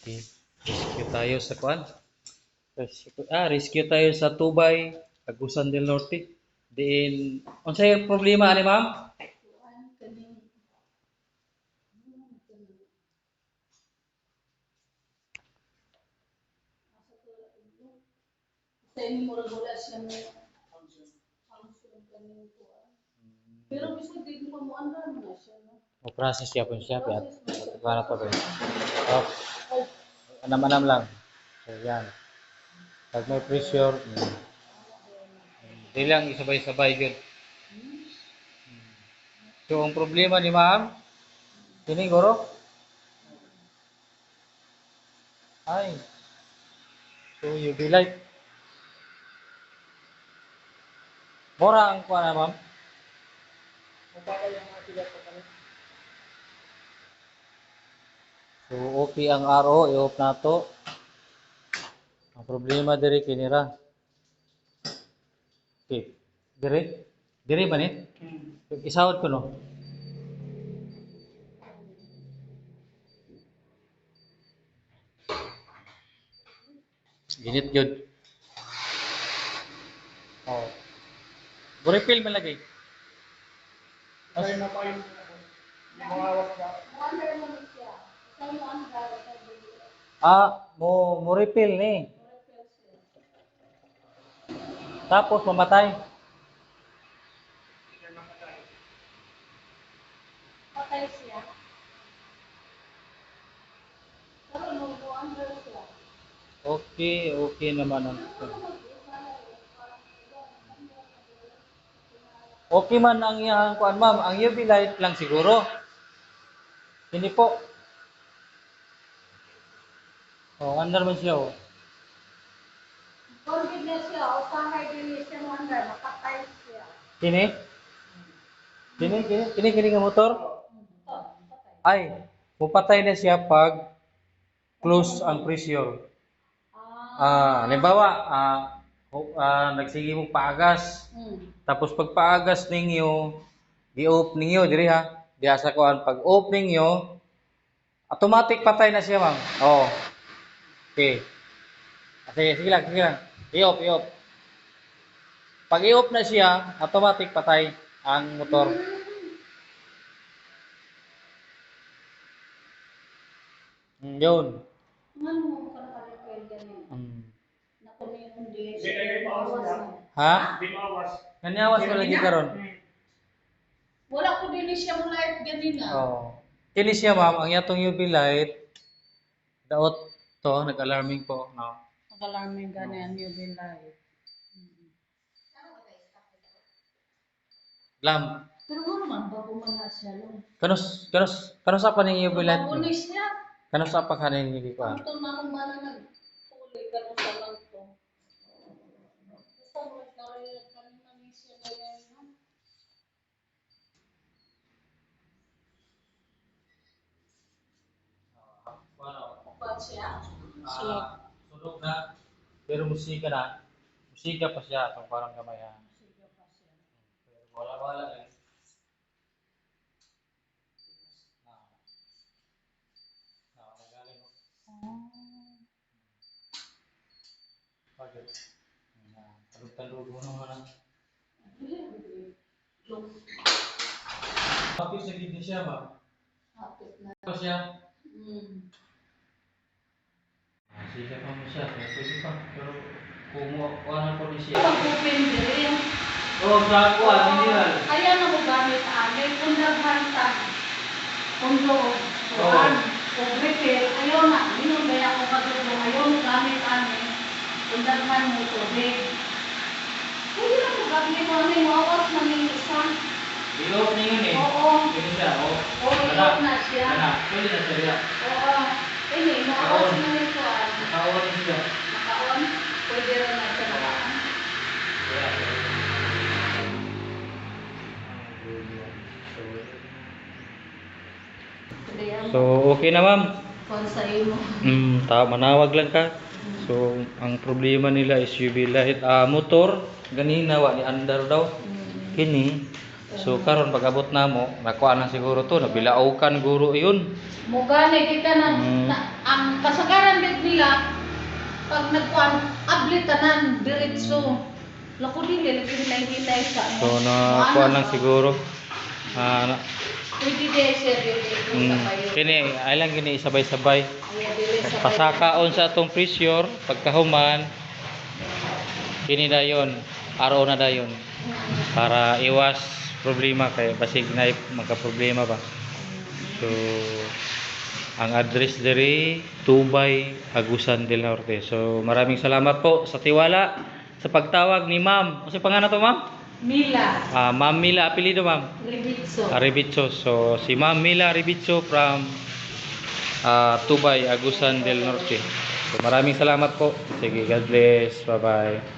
Okay. Rescue tayo sa kuan. Rescue tayo sa Tubay, Agusan del Norte. Din, unsay problema ani ma'am? Pero bisa din mo andar na siya, no? O process siya po siya at para to ba. Oh, anam-anam lang. So yan. Pag may pressure, di lang isabay-sabay yun. So ang problema ni ma'am, kini guro? Ay. So UV light. Mura ang kuha na ma'am. So okay ang RO, i-off na to. Ang problema diri kinira. Okay. Diri? Diri ba ni? Isawad ko no. Ginit yun. Oh. Refill man lagi. Kaya na pa yung mawawak na. Mo refill ni. Tapos mamatay. Patay siya. Pero nung andar siya. Okay naman ang. Okay man ang iyang kuan ma'am, ang UV light lang siguro. Hindi po. Oh, under man siya oh. Kung hindi siya, usahay din siya mo andar, makatay siya. Kini? Kini nga motor? Ay, mupatay na siya pag close ang pressure. Halimbawa, nagsige mong paagas. Tapos pag paagas ninyo, i-off ninyo diri ha. Diha sa kuan pag off ninyo, automatic patay na siya, ma'am. Oh. Okay. Sige lang. I-off. Pag i-off na siya, automatic patay ang motor. Yun. Ano mo ka naka-repair ganyan? Nakundi. Hindi kayo maawas na. Ha? Hindi maawas. Nanyawas mo lagi karon. Wala ko din siya mo light ganina. Oh. Kini siya, ma'am, ang yatong UV light daot to nag-alarming po, no. Nag-alarming ganyan yung light. Lam. Pero mo naman bago man na siya lang. Kanus apa ning UV light? Bago ni siya. Kanus apa kanin ni ko? Ito na kung mana nagpuli ka mo sa lang to. Gusto mo kanina ni siya ganyan, no? Upat siya. Sunog na. Pero musika na. Musika pa siya itong parang kamay ha. Pero wala lang. Nagaling mo. Bakit? Talog-talog mo naman ha. Kapit sa gid siya ba? Hapit na. Apa siya? Sige pa mo siya. Pwede pa. Pero kung ano po ni siya. Pag-open din. Oh, sa kuha, hindi lang. Ayan ako gamit amin. Kung naghanta. Kung doon. Kuhan. Kung repair. Ayaw na. Minun kaya ako katulong. Ayaw mo gamit amin. Kung daghan mo tubig. Pwede na ko gamit mo. Ano yung awas na may isa. Ilot niyo ni. Oo. Pwede siya. Oh. Oo, ilot na siya. Pwede na siya. Oo. Ini, maawas na may kuhan. Nakaon siya. Makaon. Pwede rin na siya nakaan. So, okay na ma'am. Kuhan sa imo. Manawag lang ka. So, ang problema nila is UV light. Motor, ganina wa ni andar daw. Kini. So, karon pag abot na mo, nakuha na siguro to. Nabilaukan guro yun. Mugani kita na ang kasagaran pag nagkuan, abli tanan, diretso. Lako dili, hilay-hilay sa So na kuan lang siguro. Na, Pwede din siya dili sa payo. kini ay lang gini sabay-sabay. Ay, dili sa payo. Pasakaon sa atong pressure pagkahuman kini dayon, araw na dayon para iwas problema kay basig na magka-problema ba. So ang address diri Tubay, Agusan del Norte. So maraming salamat po sa tiwala sa pagtawag ni Ma'am. Kasi pangalan to, Ma'am? Mila, Ma'am Mila apelyido, Ma'am. Ribitso. Aribitso. So si Ma'am Mila Aribitso from Tubay, Agusan del Norte. So maraming salamat po. Sige, God bless. Bye-bye.